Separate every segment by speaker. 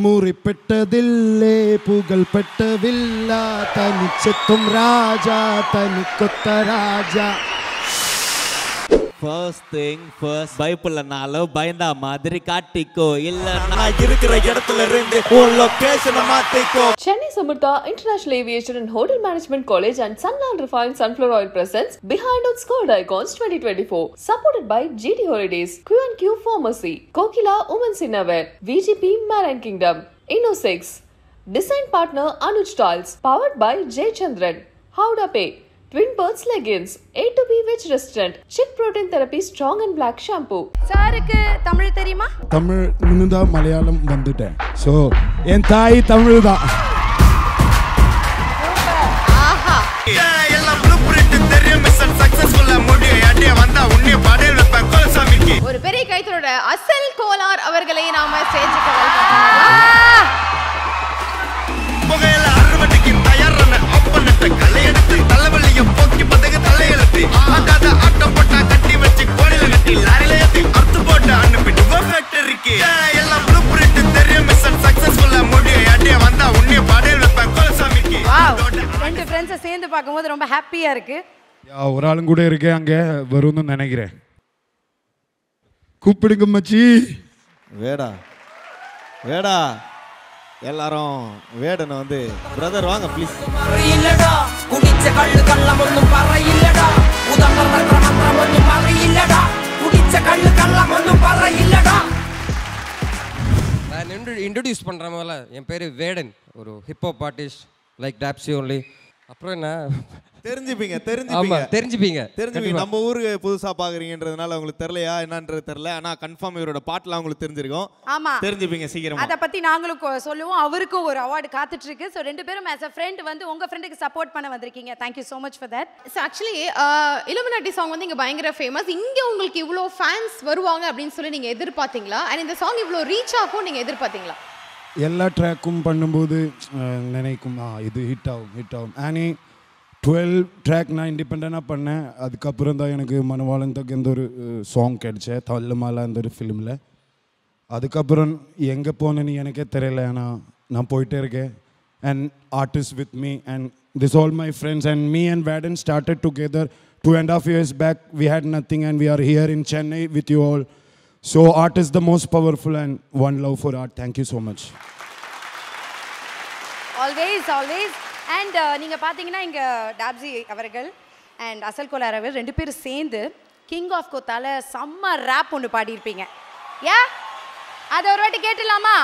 Speaker 1: മുറിപ്പെട്ടതില്ലേ പുകൾപ്പെട്ട villa തനിച്ചെത്തും രാജ തനിക്കൊത്ത രാജ
Speaker 2: First thing first பயப்படலனாலும் பயந்தா மாதிரி காட்டிக்கோ இல்ல நான் இருக்கிற இடத்துல இருந்து உன் லொகேஷனை மாத்திக்கோ.
Speaker 3: Chennai Samurtha International Aviation and Hotel Management College and Sunland Refined Sunflower Oil presents Behind on Scored Icons 2024, supported by GT Holidays, Q&Q Pharmacy, Kokila Women's Innerwear, VGP Marine Kingdom, Inno6, Design Partner Anuj Tiles, powered by J Chandran, Howda Pay, Twin Birds Leggings, A2B Veg Restaurant, Chick Protein Therapy Strong and Black Shampoo.
Speaker 4: சாருக்கு தமிழ் தெரியுமா?
Speaker 1: தமிழ் நின்னுதா மலையாளம் வந்துட்டேன். So என் தாய் தமிழ் தான்.
Speaker 4: ஆஹா.
Speaker 5: எல்லாம் blue print தெரியும் mission சக்சஸ்ஃபுல்லா முடிய அடியே வந்தா உன்னை பாடல் வைப்பேன் கோலசாமிக்கு.
Speaker 4: ஒரு பெரிய கைத்தோட அசல் கோலார் அவர்களை நாம ஸ்டேஜுக்கு வெல்கம் பண்ணலாம்.
Speaker 5: புகையில அறுவடைக்கு தயாரான அப்பனட்ட கலையெடுத்து தலைவலிய போக்கி பதக தலையெழுத்து ஆகாத ஆட்டம் போட்டா கட்டி வச்சு கோடில கட்டி லாரில ஏத்தி அறுத்து போட்டு அனுப்பிட்டு ஃபேக்டரிக்கு எல்லாம் ப்ளூ பிரிண்ட் தெரியும் மிஷன் சக்சஸ்ஃபுல்லா முடிய அடியே வந்தா உன்னை பாடல் வைப்பேன் கோலசாமிக்கு.
Speaker 4: ரெண்டு ஃப்ரெண்ட்ஸை சேர்ந்து பார்க்கும்போது ரொம்ப ஹாப்பியா இருக்கு.
Speaker 1: ஒரு ஆளும் கூட இருக்கேன் அங்கே வரும்னு நினைக்கிறேன். கூப்பிடுங்க மச்சி.
Speaker 2: வேடா வேடா எல்லாரும் வேடனை வந்து பிரதர் வாங்க ப்ளீஸ்.
Speaker 6: இல்லடா குடிச்ச கள்ளு கள்ளம் ஒண்ணும் பற இல்லடா உதங்கற மந்திரம் ஒண்ணும் பற இல்லடா குடிச்ச கள்ளு கள்ளம் ஒண்ணும் பற இல்லடா.
Speaker 7: நான் இன்ட்ரோடியூஸ் பண்ற முதல்ல என் பேரு வேடன், ஒரு hip hop artist like Taapsee only. அப்புறம் என்ன
Speaker 2: தெரிஞ்சுப்பீங்க
Speaker 7: தெரிஞ்சுப்பீங்க.
Speaker 2: நம்ம ஊருக்கு புதுசா பாக்குறீங்கன்றதுனால உங்களுக்கு தெரியலையா என்னன்றது தெரியல. ஆனா கன்ஃபார்ம் இவரோட பாட்டுலாம் உங்களுக்கு தெரிஞ்சிருக்கும்.
Speaker 4: ஆமா,
Speaker 2: தெரிஞ்சுப்பீங்க சீக்கிரமா.
Speaker 4: அத பத்தி நாங்களும் சொல்லுவோம். அவருக்கும் ஒரு அவார்டு காத்துட்டு இருக்கு. சோ ரெண்டு பேரும் as a friend வந்து உங்க ஃப்ரெண்டுக்கு சப்போர்ட் பண்ண வந்திருக்கீங்க. Thank you so much for that.
Speaker 8: So actually Illuminati song வந்து இங்க பயங்கர ஃபேமஸ். இங்க உங்களுக்கு இவ்ளோ ஃபேன்ஸ் வருவாங்க அப்படினு சொல்லி நீங்க எதிர்பார்த்தீங்களா? and இந்த சாங் இவ்ளோ ரீச் ஆகும் நீங்க எதிர்பார்த்தீங்களா?
Speaker 1: எல்லா ட்ராக்கும் பண்ணும்போது நினைக்கும் இது ஹிட் ஆகும். ஆனி 12 ட்ராக் நான் இண்டிபெண்டாக பண்ணேன். அதுக்கப்புறம் தான் எனக்கு மனவாளன் தக்க எந்த ஒரு சாங் கிடைச்சேன் தள்ளமாலா அந்த ஒரு ஃபிலிமில். அதுக்கப்புறம் எங்கே போனேன்னு எனக்கே தெரியல. ஆனால் நான் போயிட்டே இருக்கேன். And artist with me and this all my friends and me and Vedan started together 2.5 years back. We had nothing and we are here in Chennai with you all. So art is the most powerful and one love for art. Thank you so much.
Speaker 4: Always. And நீங்க பாத்தீங்கன்னா இங்க டாப்ஸி அவர்கள் and அசல் கோலார் அவர்கள் ரெண்டு பேரும் சேர்ந்து king of கோத்தால செம்ம ரேப் ஒன்று பாடியிருப்பீங்க. யா, அதை ஒரு வாட்டி கேட்டுலாமா?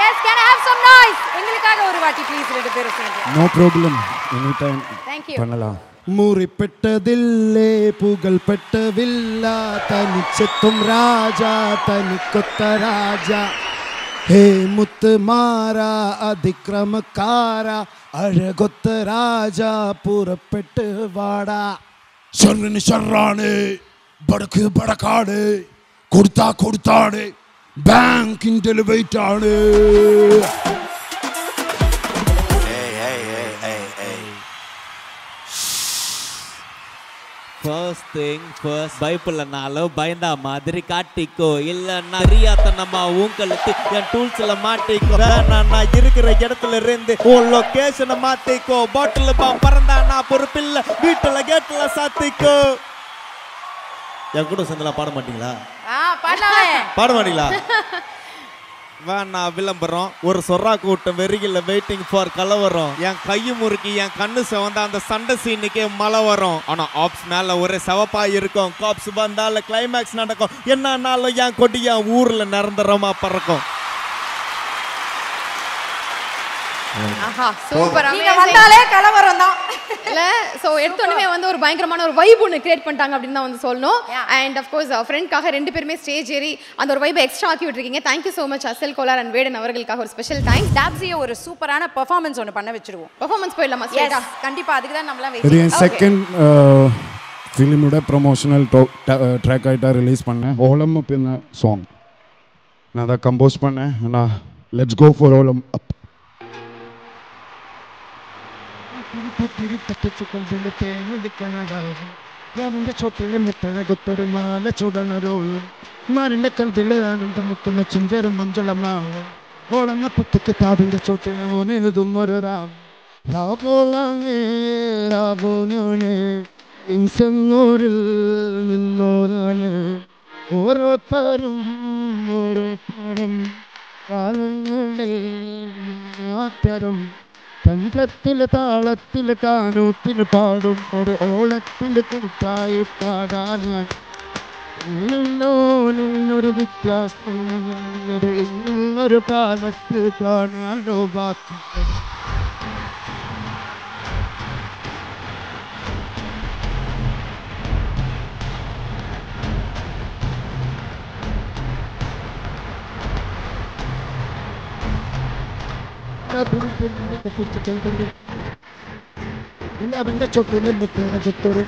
Speaker 4: Yes, can I have some noise? எங்களுக்காக ஒரு வாட்டி ப்ளீஸ் ரெண்டு பேரும் சேர்ந்து.
Speaker 1: No problem. Anytime.
Speaker 4: Thank you.
Speaker 1: பண்ணலாம். മുറിപ്പെട്ടതില്ലേ പുകൾപ്പെട്ട വില്ല തനിച്ചെത്തും രാജ തനിക്കൊത്ത രാജ ഹേ മുത്തുമാരാ അതിക്രമക്കാര അഴകൊത്ത രാജ പുറപ്പെട്ട് വാടാ ഷർറിന് ഷർറാണ് ബടക്ക് ബടക്കാണ് കൊടുത്താണ് ബാങ്കിൻ്റെ വെയിറ്റ് ആണ്.
Speaker 2: First thing first பயப்படலனாலும் பயந்தா மாதிரி காட்டிக்கோ இல்லன்னா தெரியாதனமா உங்களுக்கு என் டூல்ஸ்ல மாட்டிக்கோ. நான் இருக்கிற இடத்துல இருந்து உன் லொகேஷனை மாத்திக்கோ. பாட்டில் பாம் பறந்தா நான் பொறுப்பில்ல வீட்டுல கேட்டுல சாத்திக்கோ. என் கூட சேர்ந்தெல்லாம் பாட மாட்டீங்களா? பாட மாட்டீங்களா? வேணா விளம்பரம் ஒரு சொரா கூட்டம் வெறியில் வெயிட்டிங் ஃபார் கலவரம். என் கையை முறுக்கி என் கண்ணு செவந்தா அந்த சண்டை சீனுக்கே மழை வரும். ஆனா ஆப்ஸ் மேல ஒரே செவப்பா இருக்கும். காப்ஸ் வந்தால கிளைமேக்ஸ் நடக்கும். என்னன்னாலும் என் கொடி என் ஊர்ல நிரந்தரமா பறக்கும்.
Speaker 8: சூப்பர்.
Speaker 4: நீங்க வந்தாலே கலவரம் தான்
Speaker 8: இல்ல. சோ எடுத்தோனே வந்து ஒரு பயங்கரமான ஒரு வைப் ஒன்னு கிரியேட் பண்ணிட்டாங்க அப்படினு தான் வந்து சொல்லணும். அண்ட் ஆஃப் கோர்ஸ் ஃப்ரெண்ட்காக ரெண்டு பேருமே ஸ்டேஜ் ஏறி அந்த ஒரு வைப் எக்ஸ்ட்ரா ஆக்கி விட்டுருக்கீங்க. Thank you so much அசல் கோலார் அண்ட் வேடன் அவர்களுக்காக ஒரு ஸ்பெஷல் தேங்க்ஸ்.
Speaker 4: டாப்ஸியை ஒரு சூப்பரான பெர்ஃபார்மன்ஸ் ஒன்று பண்ண வச்சிருவோம்.
Speaker 8: பெர்ஃபார்மன்ஸ் போயிடலாமா? ஸ்ட்ரைட்டா
Speaker 4: கண்டிப்பா, அதுக்கு தான் நம்மலாம்
Speaker 1: இது
Speaker 4: வெயிட்.
Speaker 1: என் செகண்ட் ஃபிலிமோட ப்ரொமோஷனல் ட்ராக் ஆகிட்டா ரிலீஸ் பண்ணேன். ஓலம் அப்படின்னா சாங் நான் அதை கம்போஸ் பண்ணேன். நான் லெட்ஸ் கோ ஃபார் ஓலம் அப். ഓളങ്ങ പുത്തക്ക് താപിന്റെ ചോട്ടിലും ഒരു രാം രാപോനെ ഇൻസങ്ങോരിൽ നിന്നോരാണ് ഓരോരുത്തരും ഓരോരുത്തരും കാലങ്ങളിൽ മാറ്റരും തന്ത്രത്തിൽ താളത്തിൽ കാനൂത്തിൽ പാടും ഒരു ഓളത്തിൽ കൂട്ടായി പാടാനായി ഒരു വ്യത്യാസം ഒരു കാലത്ത് കാണാനോ ബാക്കി അവന്റെ ചൊട്ടിലെ മുത്തോട്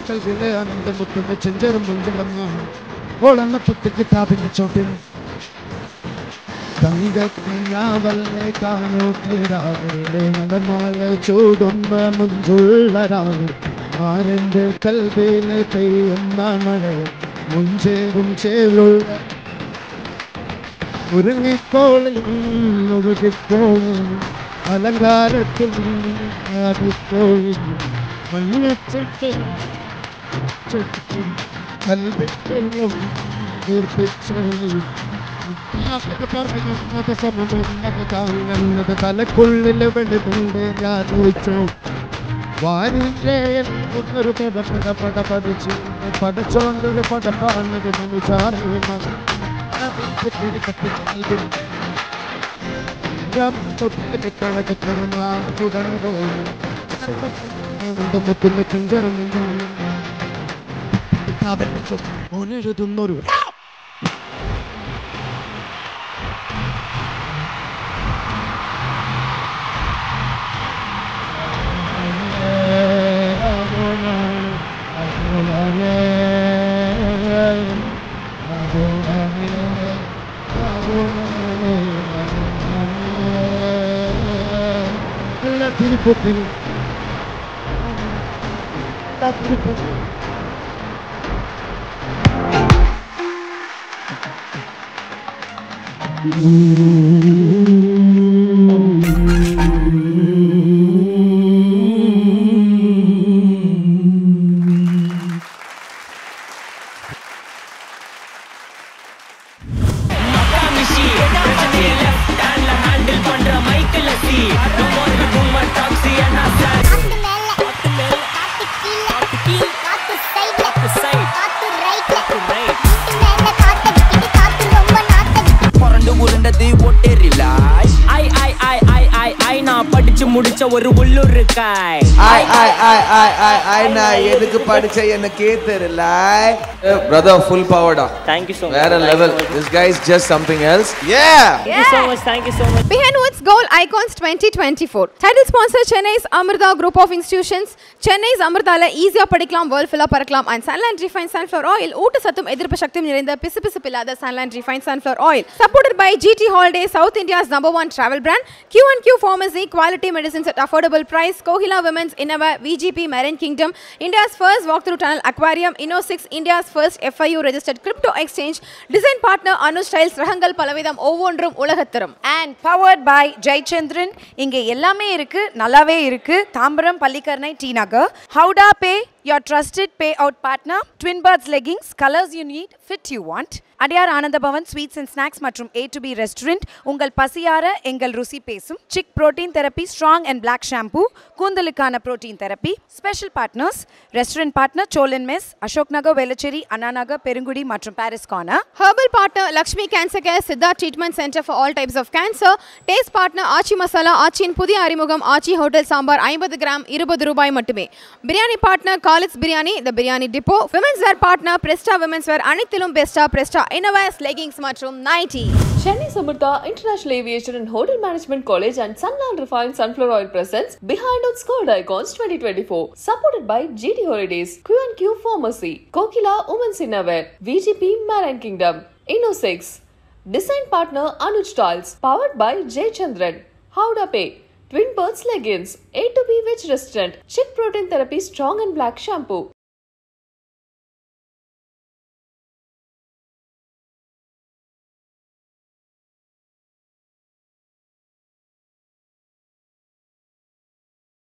Speaker 1: കൽവിലെ ആനന്ദ മുത്തുന്ന ചെഞ്ചറും മുഞ്ചിളങ്ങ ഓളന്ന പുത്തക്ക് താപിന്റെ ചോട്ടിൽ തങ്കവല്ലേ കാണോ രാവിലെ മലമാല ചൂടുന്ന മുഞ്ചുള്ള രാവ് ആരെന്റെ കൽവിലെ പെയ്യുന്ന മഴ മുഞ്ചേറും ചേരുള്ള ഉരുങ്ങിക്കോളിൽ ഒഴുകിക്കോളും അലങ്കാരത്തിൽ ആടിക്കോളിൽ മഞ്ഞച്ചട്ടിൽ കൽവിക്കും തലക്കുള്ളിൽ വെളുതുണ്ട് ഞാൻ ചോദിച്ചു വാരിന്റെ ഒരു പട പതിച്ചു പടച്ചോണ്ടൊരു പടപ്പാണത് ഓനെഴുതുന്നൊരു
Speaker 6: முடிச்ச ஒரு உள்ளூர்க்காய் நான் எதுக்கு படிச்ச எனக்கே தெரியல
Speaker 9: brother full power da
Speaker 2: Thank you so much.
Speaker 9: வேற level this guy is just something else
Speaker 2: Thank you so much. Thank you so much.
Speaker 8: Behind Woods Gold Icons 2024. Title sponsor Chennai's Amrita Group of Institutions. Chennai's Amritaல ஈஸியா படிக்கலாம், world ஃபுல்லா பறக்கலாம். And Sunland Refined Sunflower Oil ஊட்டச்சத்தும் எதிர்ப்பு சக்தியும் நிறைந்த பிசுபிசுப்பில்லாத Sunland Refined Sunflower Oil. Supported by GT Holiday, South India's #1 travel brand. Q&Q Pharmacy, quality medicines at affordable price. Kohila Women's Innova, VGP Marine Kingdom, India's first walk-through tunnel aquarium, Inno6, India's first FIU registered crypto exchange. Design partner Anu Styles, Rahangal Palavidam ஒவ்வொன்றும் உலகத்தரம்.
Speaker 4: And powered by Jaychandran. இங்க எல்லாமே இருக்கு, நல்லாவே இருக்கு. Tambaram, Pallikaranai, T Nagar. Howda Pay, your trusted payout partner. Twin Birds leggings, colors you need, fit you want. அடியார் ஆனந்த Pawan sweets and snacks மற்றும் A2B restaurant உங்கள் பசியார எங்கள் ருசி பேசும். Chik protein therapy, strong and black shampoo, கூந்தலுக்கான protein therapy. Special partners restaurant partner சோலன் mess, Ashok Nagar, Velachery, Anna Nagar, Perungudi மற்றும் Paris corner.
Speaker 8: Herbal partner Lakshmi cancer care, Siddha treatment centre for all types of cancer. Taste partner Aachi masala, ஆச்சியின் புதிய அறிமுகம் ஆச்சி ஹோட்டல் சாம்பார் 50 கிராம் ₹20 மட்டுமே. Biryani partner Khalid's biryani, the biryani depot. Women's wear partner Presta women's wear, அனைத்திலும் பெஸ்டா பிரெஸ்டா Innova's leggings மற்றும் 90.
Speaker 3: Chennai Samurtha International Aviation and Hotel Management College and Sunland Refined Sunflower Oil presents Behind Woods Gold Icons 2024. Supported by GT Holidays, Q&Q Pharmacy, Kokila Women's Innerwear, VGP Marine Kingdom, Inno6. Design partner Anuj Styles. Powered by Jaychandran. Howda Pay. Twin Birds leggings. A2B Veg Restaurant. Chick Protein Therapy Strong and Black Shampoo.